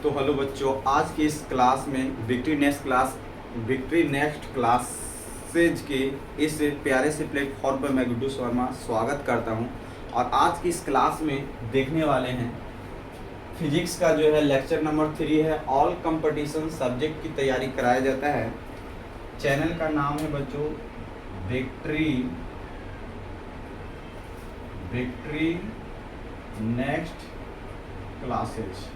तो हेलो बच्चों, आज की इस क्लास में विक्ट्री नेक्स्ट क्लासेज के इस प्यारे से प्लेटफॉर्म पर मैं गुड्डू शर्मा स्वागत करता हूं। और आज की इस क्लास में देखने वाले हैं फिजिक्स का जो है लेक्चर नंबर 3 है। ऑल कंपटीशन सब्जेक्ट की तैयारी कराया जाता है। चैनल का नाम है बच्चों विक्ट्री नेक्स्ट क्लासेज।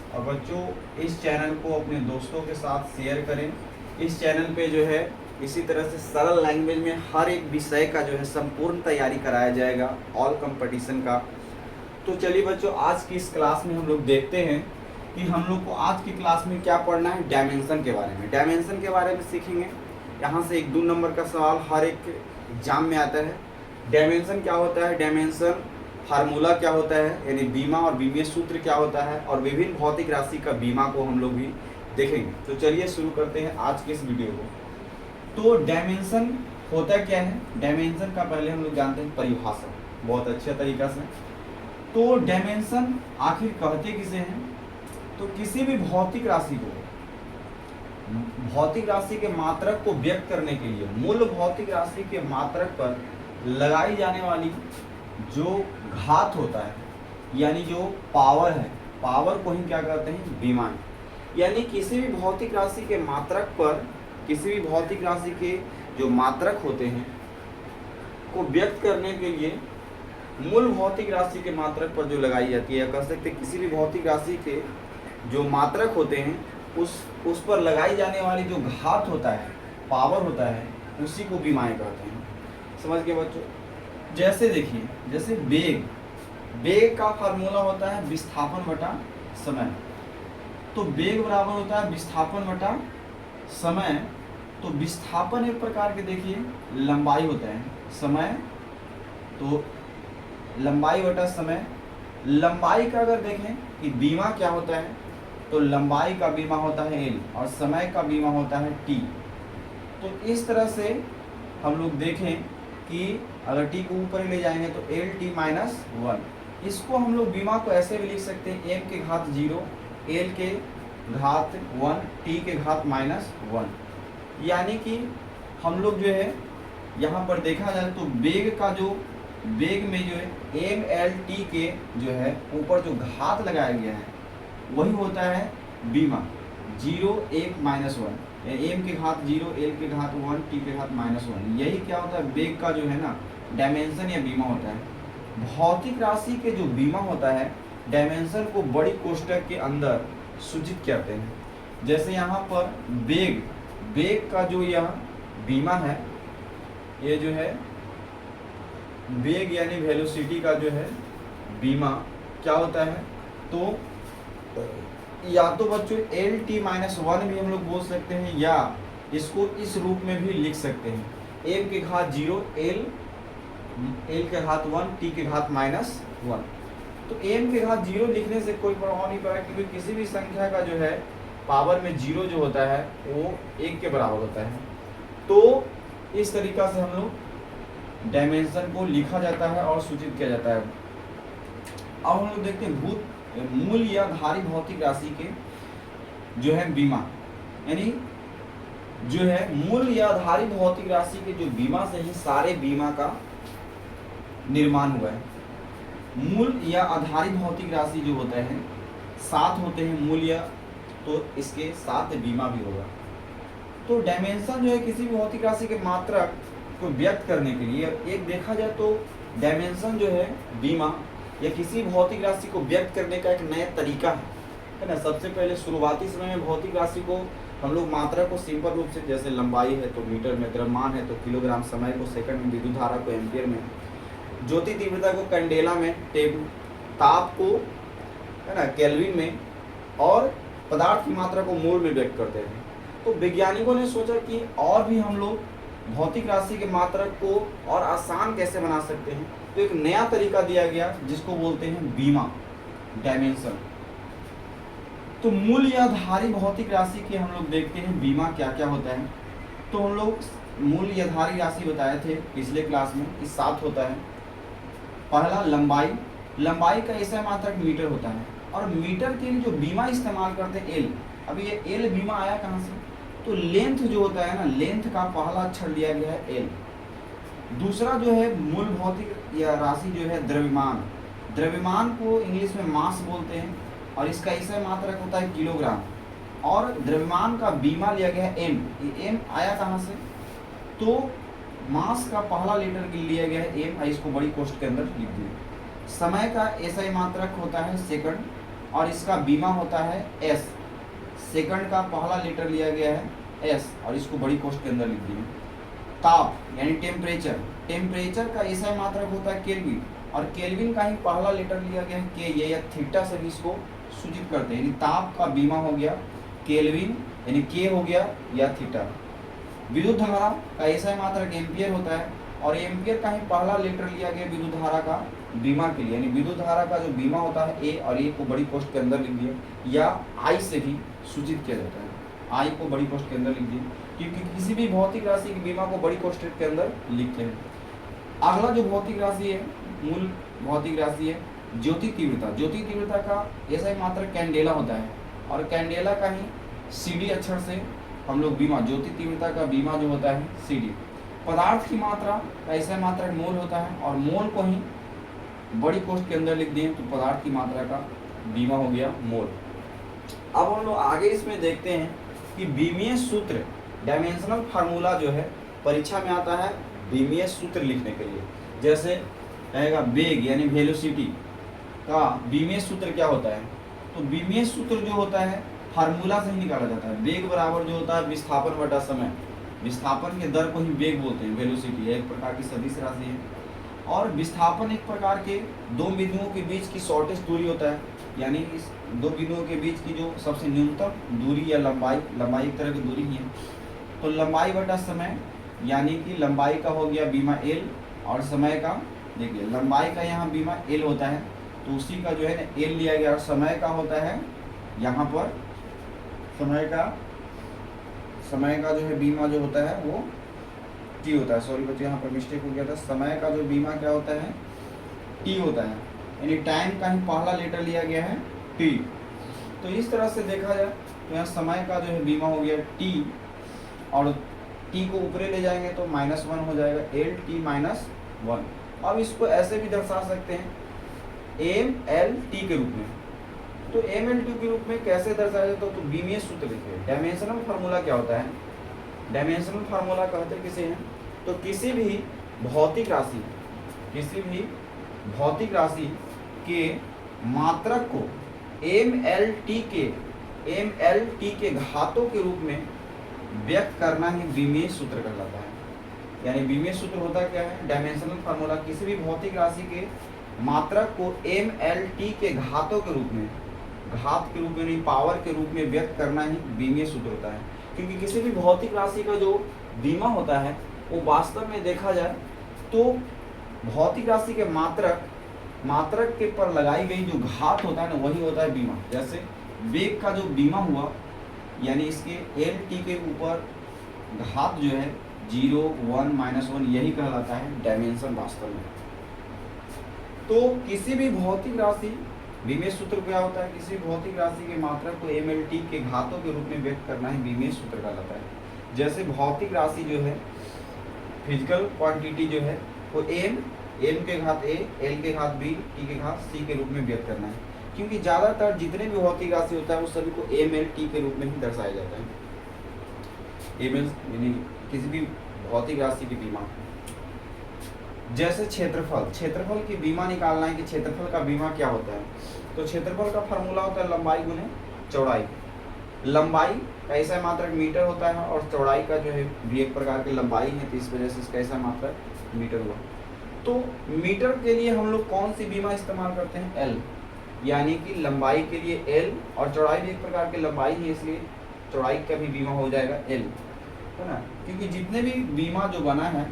और बच्चों इस चैनल को अपने दोस्तों के साथ शेयर करें। इस चैनल पे जो है इसी तरह से सरल लैंग्वेज में हर एक विषय का जो है संपूर्ण तैयारी कराया जाएगा ऑल कंपटीशन का। तो चलिए बच्चों, आज की इस क्लास में हम लोग देखते हैं कि हम लोग को आज की क्लास में क्या पढ़ना है। डायमेंशन के बारे में सीखेंगे। यहाँ से 1-2 नंबर का सवाल हर एक एग्जाम में आता है। डायमेंशन क्या होता है, डायमेंशन फार्मूला क्या होता है, यानी बीमा और बीमीय सूत्र क्या होता है, और विभिन्न भौतिक राशि का बीमा को हम लोग भी देखेंगे। तो चलिए शुरू करते हैं आज के इस वीडियो को। तो डायमेंशन होता क्या है, डायमेंशन का पहले हम लोग जानते हैं परिभाषा बहुत अच्छे तरीका से। तो डायमेंशन आखिर कहते किसे हैं, तो किसी भी भौतिक राशि के मात्रक को व्यक्त करने के लिए मूल भौतिक राशि के मात्रक पर लगाई जाने वाली जो घात होता है, यानी जो पावर है, पावर को ही क्या कहते हैं, बीमा। यानी किसी भी भौतिक राशि के मात्रक पर, किसी भी भौतिक राशि के जो मात्रक होते हैं को व्यक्त करने के लिए मूल भौतिक राशि के मात्रक पर जो लगाई जाती है, कह सकते हैं किसी भी भौतिक राशि के जो मात्रक होते हैं उस पर लगाई जाने वाली जो घात होता है, पावर होता है, उसी को बीमाएं कहते हैं। समझ गए बच्चों। जैसे देखिए, जैसे बेग का फार्मूला होता है विस्थापन बटा समय। तो बेग बराबर होता है विस्थापन बटा समय। तो विस्थापन एक प्रकार के देखिए लंबाई होता है, समय तो लंबाई बटा समय। लंबाई का अगर देखें कि बीमा क्या होता है, तो लंबाई का बीमा होता है L और समय का बीमा होता है T। तो इस तरह से हम लोग देखें कि अगर T को ऊपर ले जाएंगे तो LT-1। इसको हम लोग बीमा को ऐसे भी लिख सकते हैं m के घात 0, L के घात 1, T के घात -1। यानी कि हम लोग जो है यहाँ पर देखा जाए तो बेग में जो है MLT के जो है ऊपर जो घात लगाया गया है वही होता है बीमा। 0, 1, -1, m के घात 0, L के घात 1, T के घात -1। यही क्या होता है, बेग का जो है ना डायमेंशन या बीमा होता है। भौतिक राशि के जो बीमा होता है, डायमेंशन को बड़ी कोष्टक के अंदर सूचित करते हैं। जैसे यहाँ पर बेग का जो यह बीमा है, ये जो है बेग यानी वेलोसिटी का जो है बीमा क्या होता है, तो या तो बच्चों LT-1 भी हम लोग बोल सकते हैं, या इसको इस रूप में भी लिख सकते हैं m के घात 0, L के घात 1, T के घात -1। तो m के घात 0 लिखने से कोई प्रभाव नहीं पड़ा, क्योंकि किसी भी संख्या का जो है पावर में 0 जो होता है वो 1 के बराबर होता है। तो इस तरीका से हम लोग डायमेंशन को लिखा जाता है और सूचित किया जाता है। अब हम लोग देखते हैं मूल या धारी भौतिक राशि के जो है बीमा, यानी जो है मूल या धारी भौतिक राशि के जो बीमा से ही सारे बीमा का निर्माण हुआ है। मूल या आधारी भौतिक राशि जो होते हैं 7 होते हैं मूल या, तो इसके साथ बीमा भी होगा। तो डायमेंशन जो है किसी भी भौतिक राशि के मात्रक को व्यक्त करने के लिए, एक देखा जाए तो डायमेंशन जो है बीमा या किसी भौतिक राशि को व्यक्त करने का एक नया तरीका है ना। सबसे पहले शुरुआती समय में भौतिक राशि को हम लोग मात्रा को सिंपल रूप से, जैसे लंबाई है तो मीटर में, द्रव्यमान है तो किलोग्राम, समय को सेकंड में, विद्युत धारा को एम्पियर में, ज्योति तीव्रता को कैंडेला में, ताप को है ना केल्विन में, और पदार्थ की मात्रा को मोल में व्यक्त करते थे। तो वैज्ञानिकों ने सोचा कि और भी हम लोग भौतिक राशि के मात्रक को और आसान कैसे बना सकते हैं। तो एक नया तरीका दिया गया जिसको बोलते हैं बीमा, डायमेंशन। तो मूल या धारी भौतिक राशि के हम लोग देखते हैं बीमा क्या क्या होता है। तो हम लोग मूल या धारी राशि बताए थे पिछले क्लास में कि 7 होता है। पहला लंबाई का ऐसा मात्रक मीटर होता है, और मीटर के लिए जो बीमा इस्तेमाल करते हैं एल, अब ये एल बीमा आया कहाँ से, तो लेंथ जो होता है ना, लेंथ का पहला अक्षर लिया गया है एल। दूसरा जो है मूल भौतिक या राशि जो है द्रव्यमान, द्रव्यमान को इंग्लिश में मास बोलते हैं और इसका इसे मात्रक होता है किलोग्राम, और द्रव्यमान का बीमा लिया गया है एम। ये एम आया कहाँ से, तो मास का पहला लेटर लिया गया है एम, इसको बड़ी कोष्ठ के अंदर लिख दिए। समय का एसआई मात्रक होता है सेकंड और इसका बीमा होता है एस, सेकंड का पहला लेटर लिया गया है एस और इसको बड़ी कोष्ठ के अंदर लिख दिए। ताप यानी टेम्परेचर, टेम्परेचर का एसआई मात्रक होता है केल्विन और केल्विन का ही पहला लेटर लिया गया है के, ये या थीटा से भी इसको सूचित करते हैं, यानी ताप का बीमा हो गया केल्विन यानी के हो गया या थीटा। विद्युत धारा का एसआई मात्रक एम्पियर होता है और एम्पियर का ही पहला लेटर लिया गया विद्युत धारा का बीमा के लिए, यानी विद्युत धारा का जो बीमा होता है ए, और ए को बड़ी कोष्ठ के अंदर लिख दिया या आई से भी सूचित किया जाता है, आई को बड़ी कोष्ठ के अंदर लिख दिया, क्योंकि किसी भी भौतिक राशि की बीमा को बड़ी कोष्ठ के अंदर लिखते हैं। अगला जो भौतिक राशि है, मूल भौतिक राशि है ज्योति तीव्रता। ज्योति तीव्रता का एसआई मात्रक कैंडेला होता है और कैंडेला का ही सीडी अक्षर से हम लोग बीमा, ज्योति तीव्रता का बीमा जो होता है सीडी। पदार्थ की मात्रा का एसआई मात्रक मोल होता है और मोल को ही बड़ी कोष्ठ के अंदर लिख दिए तो पदार्थ की मात्रा का बीमा हो गया मोल। अब हम लोग आगे इसमें देखते हैं कि बीमीय सूत्र, डायमेंशनल फार्मूला जो है परीक्षा में आता है बीमीय सूत्र लिखने के लिए। जैसे रहेगा वेग यानी वेलोसिटी का बीमीय सूत्र क्या होता है, तो बीमीय सूत्र जो होता है फार्मूला से ही निकाला जाता है। वेग बराबर जो होता है विस्थापन बटा समय, विस्थापन के दर को ही वेग बोलते हैं, वेलोसिटी एक प्रकार की सदिश राशि है। और विस्थापन एक प्रकार के दो बिंदुओं के बीच की शॉर्टेस्ट दूरी होता है, यानी इस दो बिंदुओं के बीच की जो सबसे न्यूनतम दूरी या लंबाई, लंबाई एक तरह की दूरी ही है। तो लंबाई बटा समय, यानी कि लंबाई का हो गया बीमा एल और समय का, देखिए लंबाई का यहाँ बीमा एल होता है तो उसी का जो है ना एल लिया गया और समय का होता है यहाँ पर समय का जो है बीमा जो होता है वो टी होता है। सॉरी बच्चों यहाँ पर मिस्टेक हो गया था, समय का जो बीमा क्या होता है टी होता है, यानी टाइम का ही पहला लेटर लिया गया है टी। तो इस तरह से देखा जाए तो यहाँ समय का जो है बीमा हो गया टी और टी को ऊपरे ले जाएंगे तो -1 हो जाएगा, एल टी -1। अब इसको ऐसे भी दर्शा सकते हैं एम एल टी के रूप में। तो एम एल टी के रूप में कैसे दर्शाया जाता है, तो बीमीय सूत्र लिखिए। डायमेंशनल फार्मूला क्या होता है, डायमेंशनल फार्मूला कहते किसे हैं, तो किसी भी भौतिक राशि के मात्रक को एम एल टी के घातों के रूप में व्यक्त करना ही बीमीय सूत्र कहलाता है। यानी बीमीय सूत्र होता क्या है, डायमेंशनल फार्मूला किसी भी भौतिक राशि के मात्रक को एम एल टी के घातों के रूप में, घात के रूप में नहीं पावर के रूप में व्यक्त करना ही बीमीय सूत्र होता है। क्योंकि किसी भी भौतिक राशि का जो बीमा होता है वो वास्तव में देखा जाए तो भौतिक राशि के मात्रक के पर लगाई गई जो घात होता है ना वही होता है बीमा। जैसे वेग का जो बीमा हुआ यानी इसके एल टी के ऊपर घात जो है 0, 1, -1 यही कहलाता है डायमेंशन वास्तव में। तो किसी भी भौतिक राशि, बीमीय सूत्र क्या होता है, किसी भौतिक राशि के मात्रक को एम एल टी के घातों के रूप में व्यक्त करना ही बीमीय सूत्र कहलाता है। जैसे भौतिक राशि जो है, फिजिकल क्वांटिटी जो है वो एम के घात ए, एल के घात बी, टी के घात सी के रूप में व्यक्त करना है। क्योंकि ज़्यादातर जितने भी भौतिक राशि होता है वो सभी को एम एल टी के रूप में ही दर्शाया जाता है। एम एल यानी किसी भी भौतिक राशि की बीमा। जैसे क्षेत्रफल की बीमा निकालना है कि क्षेत्रफल का बीमा क्या होता है, तो क्षेत्रफल का फार्मूला होता है लंबाई गुने चौड़ाई। लंबाई का ऐसा मात्रक मीटर होता है और चौड़ाई का जो है भी एक प्रकार की लंबाई है, तो इस वजह से इसका ऐसा मात्रक मीटर हुआ। तो मीटर के लिए हम लोग कौन सी बीमा इस्तेमाल करते हैं, एल, यानी कि लंबाई के लिए एल और चौड़ाई भी एक प्रकार की लंबाई है इसलिए चौड़ाई का भी बीमा हो जाएगा एल, है ना। क्योंकि जितने भी बीमा जो बना है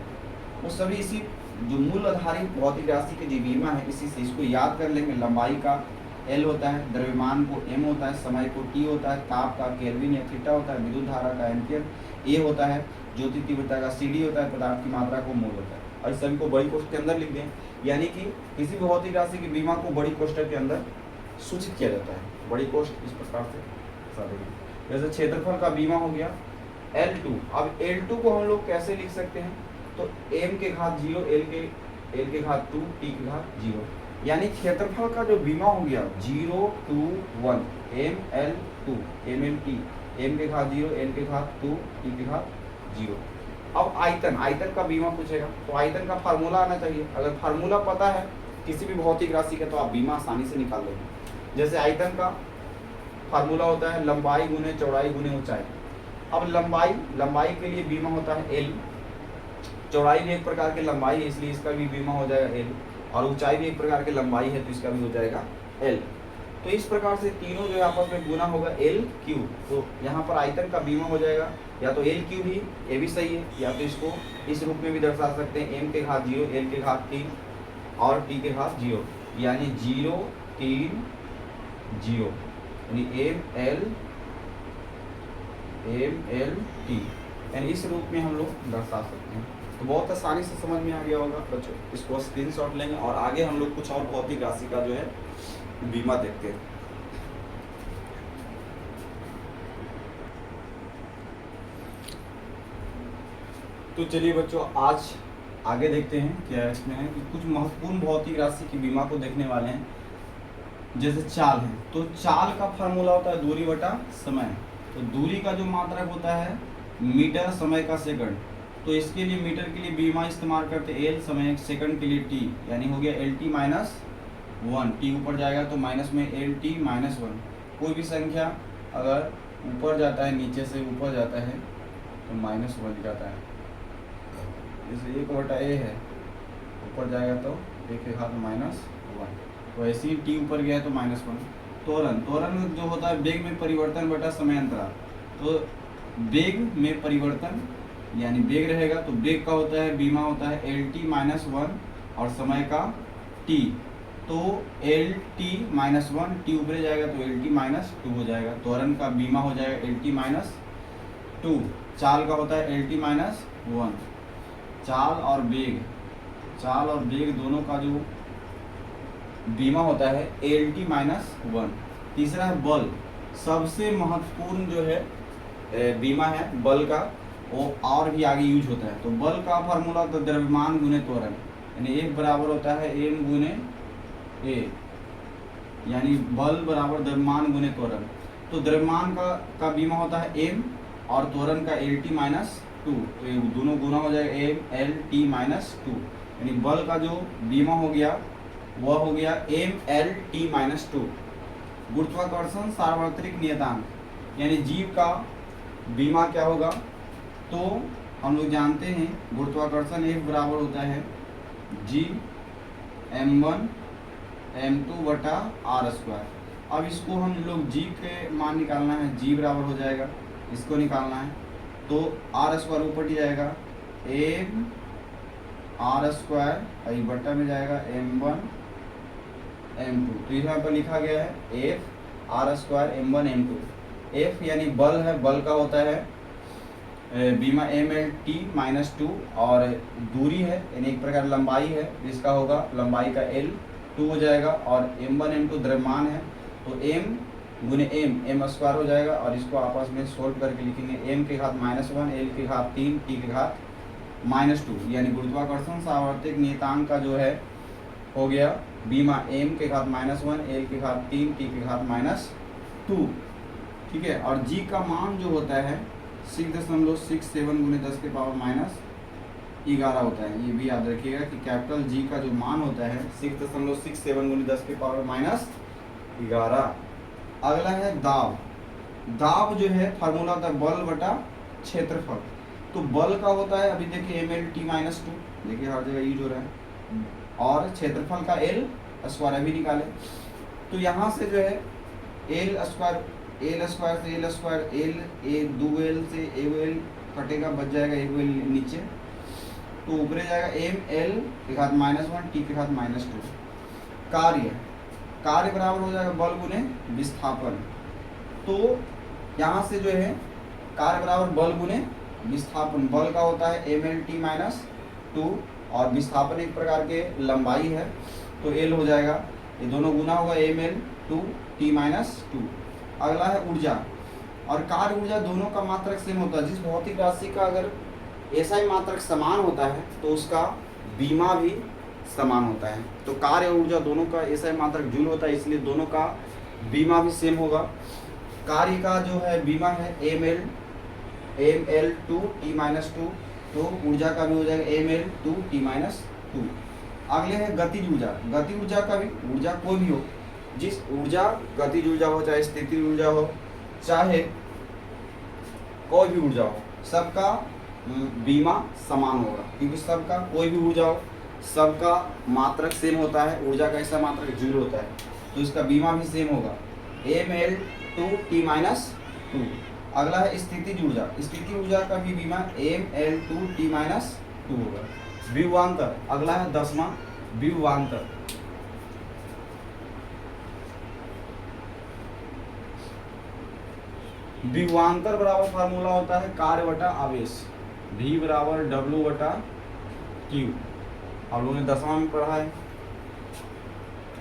वो सभी इसी जो मूल आधारित भौतिक राशि के जो बीमा है इसी से, इसको याद कर लेंगे। लंबाई का एल होता है, द्रव्यमान को एम होता है, समय को टी होता है, ताप का केल्विन या थीटा होता है, विद्युत धारा का एम्पियर ए होता है, ज्योति तीव्रता का सीडी होता है, पदार्थ की मात्रा को मोल होता है। और इस सभी को बड़ी कोष्ठक के अंदर लिख दें, यानी कि किसी भी भौतिक राशि की बीमा को बड़ी कोष्ठक के अंदर सूचित किया जाता है। बड़ी कोष्ठ इस प्रकार से साधेंगे। जैसे क्षेत्रफल का बीमा हो गया L2। अब L2 को हम लोग कैसे लिख सकते हैं, तो m के घात 0 l के घात 2 t के घात 0, यानी क्षेत्रफल का जो बीमा हो गया 0 2 1 ml2 mlt, m के घात 0 l के घात 2 t के घात 0। अब आयतन का बीमा पूछेगा, तो आयतन का फार्मूला आना चाहिए। अगर फार्मूला पता है किसी भी भौतिक राशि का तो आप बीमा आसानी से निकाल लेंगे। जैसे आयतन का फार्मूला होता है लंबाई गुने चौड़ाई गुने ऊंचाई। अब लंबाई के लिए बीमा होता है l, चौड़ाई भी एक प्रकार की लंबाई है इसलिए इसका भी बीमा हो जाएगा l, और ऊंचाई भी एक प्रकार की लंबाई है तो इसका भी हो जाएगा l। तो इस प्रकार से तीनों जो है आपस में गुना होगा l क्यूब। तो यहाँ पर आयतन का बीमा हो जाएगा या तो l क्यूब ही, ये भी सही है, या तो इसको इस रूप में भी दर्शा सकते हैं m के घात 0 l के घात 3 और t के घात 0, यानी 0 3 0, यानी m l t, यानी इस रूप में हम लोग दर्शा सकते हैं। तो बहुत आसानी से समझ में आ गया होगा बच्चों, इसको स्क्रीनशॉट लेंगे और आगे हम लोग कुछ और भौतिक राशि का जो है बीमा देखते हैं। तो चलिए बच्चों आज आगे देखते हैं क्या इसमें है कि कुछ महत्वपूर्ण भौतिक राशि की बीमा को देखने वाले हैं। जैसे चाल है, तो चाल का फार्मूला होता है दूरी बटा समय। तो दूरी का जो मात्रक होता है मीटर, समय का सेकंड, तो इसके लिए मीटर के लिए बीमा इस्तेमाल करते हैं l, समय सेकंड के लिए t, यानी हो गया lt माइनस 1, t ऊपर जाएगा तो माइनस में lt माइनस 1। कोई भी संख्या अगर ऊपर जाता है, नीचे से ऊपर जाता है तो माइनस 1 जाता है। जैसे 1/a है, ऊपर जाएगा तो 1 के घात माइनस 1, तो ऐसे ही t ऊपर गया है तो माइनस 1। त्वरण जो होता है वेग में परिवर्तन बटा समय अंतराल, तो वेग में परिवर्तन यानी वेग रहेगा तो वेग का होता है बीमा होता है lt माइनस 1 और समय का t, तो lt माइनस 1, t ऊपर जाएगा तो lt माइनस 2 हो जाएगा। त्वरण का बीमा हो जाएगा lt माइनस 2। चाल का होता है lt माइनस 1। चाल और वेग दोनों का जो बीमा होता है lt माइनस 1। तीसरा है बल, सबसे महत्वपूर्ण जो है बीमा है बल का, वो और भी आगे यूज होता है। तो बल का फार्मूला तो द्रव्यमान गुने त्वरण, यानी एक बराबर होता है m गुने a, यानी बल बराबर द्रव्यमान गुने त्वरण। तो द्रव्यमान का बीमा होता है m और त्वरण का lt माइनस 2, तो ये दोनों गुना हो जाएगा m l t माइनस 2, यानी बल का जो बीमा हो गया वह हो गया m l t माइनस 2। गुरुत्वाकर्षण सार्वत्रिक नियतांक, यानी जीव का बीमा क्या होगा, तो हम लोग जानते हैं गुरुत्वाकर्षण एक बराबर होता है g m1 m2 बटा r स्क्वायर। अब इसको हम लोग g के मान निकालना है, g बराबर हो जाएगा, इसको निकालना है तो r स्क्वायर ऊपर ही जाएगा m r स्क्वायर बटा में जाएगा m1 m2। तो यहाँ पर लिखा गया है f r square m1 m2। f यानी बल है, बल का होता है बीमा mlt माइनस 2, और दूरी है यानी एक प्रकार लंबाई है, इसका होगा लंबाई का l 2 हो जाएगा, और m1 m2 द्रव्यमान है तो m गुने m स्क्वायर हो जाएगा, और इसको आपस में सोल्व करके लिखेंगे m के घात माइनस 1 l के घात 3 t के घात माइनस 2, यानी गुरुत्वाकर्षण सार्वत्रिक नियतांक का जो है हो गया बीमा m के घात माइनस 1 l के घात 3 t के घात माइनस 2। ठीक है, और g का मान जो होता है 6.67 गुने 10 के पावर माइनस 11 होता है। ये भी याद रखिएगा कि कैपिटल G का जो मान होता है 6.67 गुने 10 के पावर माइनस 11। अगला है दाब। दाब जो है फार्मूला होता है बल बटा क्षेत्रफल। तो बल का होता है, अभी देखिए mlt माइनस 2, देखिए हर जगह यूज हो रहा है, और क्षेत्रफल का l स्क्वायर अभी निकाले। तो यहाँ से जो है l स्क्वायर से l स्क्वायर l 2l से al कटेगा, बच जाएगा 1l नीचे, तो ऊपर जाएगा m l के घात माइनस 1 t के घात माइनस 2। कार्य बराबर हो जाएगा बल गुने विस्थापन। तो यहाँ से जो है कार्य बराबर बल गुने विस्थापन, बल का होता है mlt माइनस 2 और विस्थापन एक प्रकार के लंबाई है तो l हो जाएगा ये दोनों गुना होगा ml2t-2। अगला है ऊर्जा और कार्य ऊर्जा, दोनों का मात्रक सेम होता है। जिस भौतिक राशि का अगर SI मात्रक समान होता है तो उसका बीमा भी समान होता है। तो कार्य और ऊर्जा दोनों का SI मात्रक जूल होता है, इसलिए दोनों का बीमा भी सेम होगा। कार्य का जो है बीमा है ml2t-2, तो ऊर्जा का भी हो जाएगा ml2t-2। अगले है गतिज ऊर्जा। गति ऊर्जा का भी, ऊर्जा कोई भी हो, जिस ऊर्जा गतिज ऊर्जा हो चाहे स्थिति ऊर्जा हो चाहे कोई भी ऊर्जा हो, सबका बीमा समान होगा, क्योंकि सबका कोई भी ऊर्जा हो सबका मात्रक सेम होता है। ऊर्जा का ऐसा मात्रक जूल होता है, तो इसका बीमा भी सेम होगा ml2t-2। अगला है स्थितिज ऊर्जा। स्थिति ऊर्जा का भी बीमा ml2t-2 होगा। विभवांतर, अगला है 10वां विभवांतर। विभवांतर बराबर फार्मूला होता है कार्य बटा आवेश, V बराबर W बटा Q। आप लोगों ने 10वां में पढ़ा है।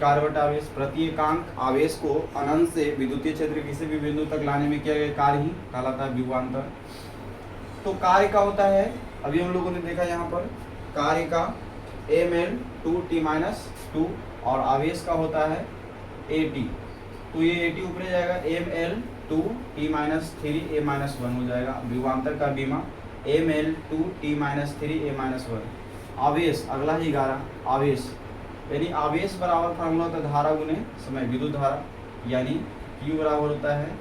कार्य बटा आवेश, प्रति एकांक आवेश को अनंत से विद्युतीय क्षेत्र किसी भी बिंदु तक लाने में किया गया कार्य ही कहलाता है विभवांतर। तो कार्य का होता है, अभी हम लोगों ने देखा यहाँ पर कार्य का ml2t-2 और आवेश का होता है AT। तो ये AT ऊपर जाएगा ml2t-3a-1 हो जाएगा। विभवांतर का बीमा ml2t-3a-1। आवेश, अगला है 11 आवेश, यानी आवेश बराबर फार्मूला होता है धारा गुने समय, विद्युत धारा, यानी Q बराबर होता है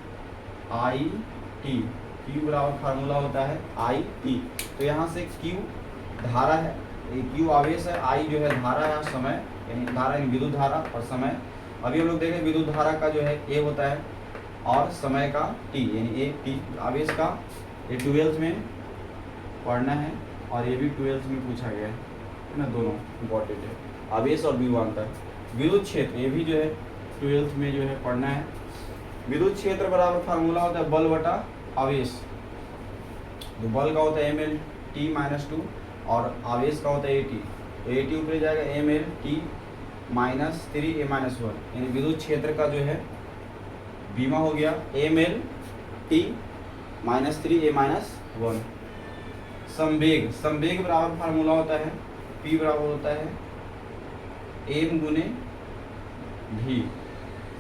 IT। Q बराबर फार्मूला होता है IT। तो यहाँ से Q धारा है, Q आवेश है, I जो है धारा है, समय यानी धारा यानी विद्युत धारा और समय। अभी हम लोग देख रहे हैं विद्युत धारा का जो है A होता है और समय का T यानी AT। आवेश का ये 12th में पढ़ना है और ये भी 12th में पूछा गया है ना, दोनों इम्पोर्टेंट है, आवेश और विभवांतर। विद्युत क्षेत्र, ये भी जो है 12th में जो है पढ़ना है। विद्युत क्षेत्र बराबर फार्मूला होता है बल बटा आवेश। तो बल का होता है ml2 और आवेश का होता है AT। तो AT ऊपर जाएगा ml2-3a-1, यानी विद्युत क्षेत्र का जो है बीमा हो गया ml2-3a-1। संवेग, संवेग बराबर फार्मूला होता है P बराबर होता है m गुने v।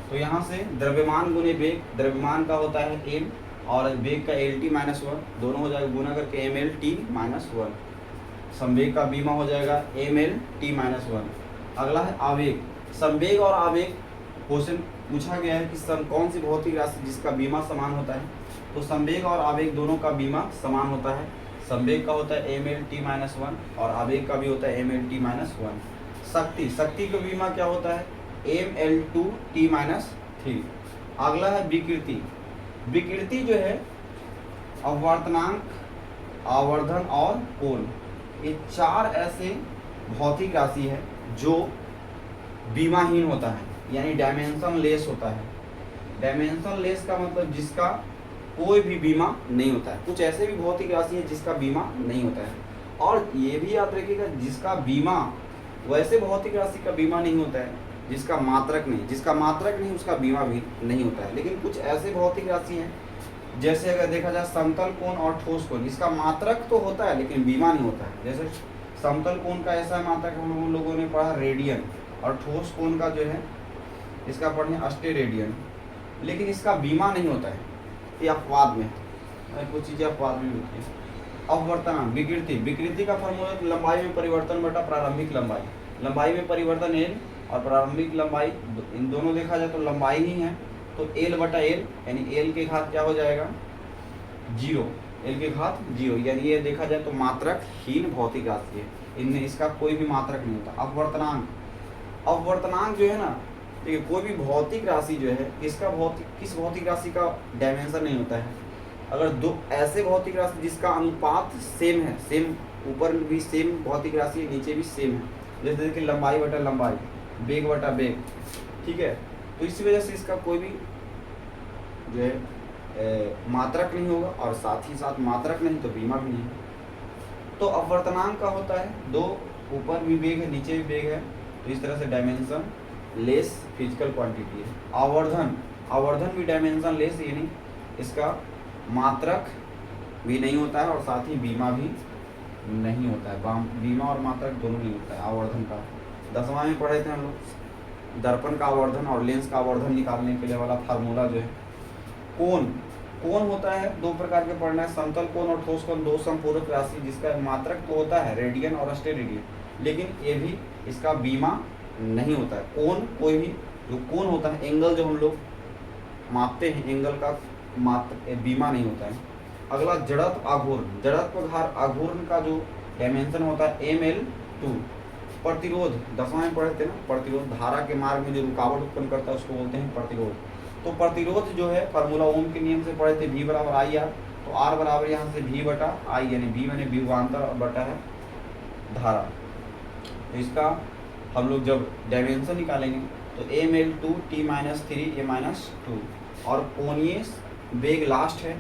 तो यहाँ से द्रव्यमान गुने वेग, द्रव्यमान का होता है m और वेग का LT-1, दोनों हो जाएगा गुना करके mLT-1। संवेग का बीमा हो जाएगा mLT-1। अगला है आवेग। संवेग और आवेग क्वेश्चन पूछा गया है कि कौन सी भौतिक राशि जिसका बीमा समान होता है। तो संवेग और आवेग दोनों का बीमा समान होता है। संवेग का होता है mLT-1 और आवेग का भी होता है mLT-1। शक्ति, शक्ति का बीमा क्या होता है mL2T-3। अगला है विकृति। विकृति जो है अपवर्तनांक, आवर्धन और कोण, ये 4 ऐसे भौतिक राशि है जो बीमाहीन होता है, यानी डायमेंशन लेस होता है। डायमेंशन लेस का मतलब जिसका कोई भी बीमा नहीं होता है। कुछ ऐसे भी भौतिक राशि है जिसका बीमा नहीं होता है, और ये भी याद रखिएगा जिसका बीमा, वैसे भौतिक राशि का बीमा नहीं होता है जिसका मात्रक नहीं, जिसका मात्रक नहीं उसका बीमा भी नहीं होता है। लेकिन कुछ ऐसे भौतिक राशि हैं, जैसे अगर देखा जाए समतल कोण और ठोस कोण, इसका मात्रक तो होता है लेकिन बीमा नहीं होता है। जैसे समतल कोण का ऐसा मात्रक हम लोगों ने पढ़ा रेडियन, और ठोस कोण का जो है इसका पढ़े अस्टेरेडियन, लेकिन इसका बीमा नहीं होता है। ये अपवाद में, कुछ चीज़ें अपवाद में होती है। अपवर्तनांक, विकृति, विकृति का फॉर्मूला लंबाई में परिवर्तन बटा प्रारंभिक लंबाई। लंबाई में परिवर्तन l और प्रारंभिक लंबाई, इन दोनों देखा जाए तो लंबाई ही है, तो l बटा l, यानी l के घात क्या हो जाएगा 0, l के घात 0, यानी ये देखा जाए तो मात्रक हीन भौतिक राशि है, इनमें इसका कोई भी मात्रक नहीं होता। अपवर्तनांक, अपवर्तनांक जो है ना, ठीक है, कोई भी भौतिक राशि जो है किस भौतिक राशि का डायमेंशन नहीं होता है। अगर दो ऐसे भौतिक राशि जिसका अनुपात सेम है, सेम ऊपर भी सेम भौतिक राशि नीचे भी सेम है, जैसे कि लंबाई बटा लंबाई, वेग बटा वेग, ठीक है, तो इसी वजह से इसका कोई भी जो है मात्रक नहीं होगा, और साथ ही साथ मात्रक नहीं तो बीमा भी नहीं। तो अपवर्तनांक का होता है दो ऊपर भी वेग है नीचे भी वेग है, तो इस तरह से डायमेंशन लेस फिजिकल क्वांटिटी है। आवर्धन, आवर्धन भी डायमेंशन लेस, यानी इसका मात्रक भी नहीं होता है और साथ ही बीमा भी नहीं होता है। बीमा और मात्रक दोनों नहीं होता है आवर्धन का। 10वां में पढ़े थे हम लोग दर्पण का आवर्धन और लेंस का आवर्धन निकालने के लिए वाला फार्मूला जो है। कोण, कोण होता है दो प्रकार के पढ़ना है, समतल कोण और ठोस कोण, दो समपूरक राशि जिसका मात्रक तो होता है रेडियन और अस्टेरेडियन, लेकिन ये भी इसका बीमा नहीं होता है। कोण, कोई भी जो कोण होता है, एंगल जो हम लोग मापते हैं, एंगल का मात्र बीमा नहीं होता है। अगला जड़त्व आघूर्ण, जड़त्व भार आघूर्ण का जो डायमेंशन होता है ml2। प्रतिरोध 10वां में पढ़े थे ना, प्रतिरोध धारा के मार्ग में जो रुकावट उत्पन्न करता है उसको बोलते हैं प्रतिरोध। तो प्रतिरोध जो है फार्मूला ओम के नियम से पढ़े थे, V बराबर आई आर। तो R बराबर यहाँ से V बटा आई, यानी V मैंने विभवांतर बटा है धारा। तो इसका हम लोग जब डायमेंशन निकालेंगे तो ml2 t-3 a-2 और कोणीय वेग लास्ट है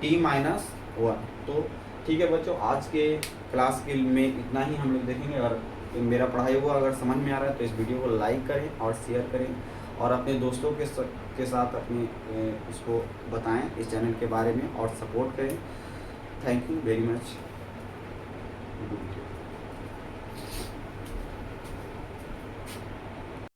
t-1। तो ठीक है बच्चों, आज के क्लास के में इतना ही हम लोग देखेंगे। अगर मेरा पढ़ाई हुआ अगर समझ में आ रहा है तो इस वीडियो को लाइक करें और शेयर करें और अपने दोस्तों के साथ अपने इसको बताएं इस चैनल के बारे में और सपोर्ट करें। Thank you very much.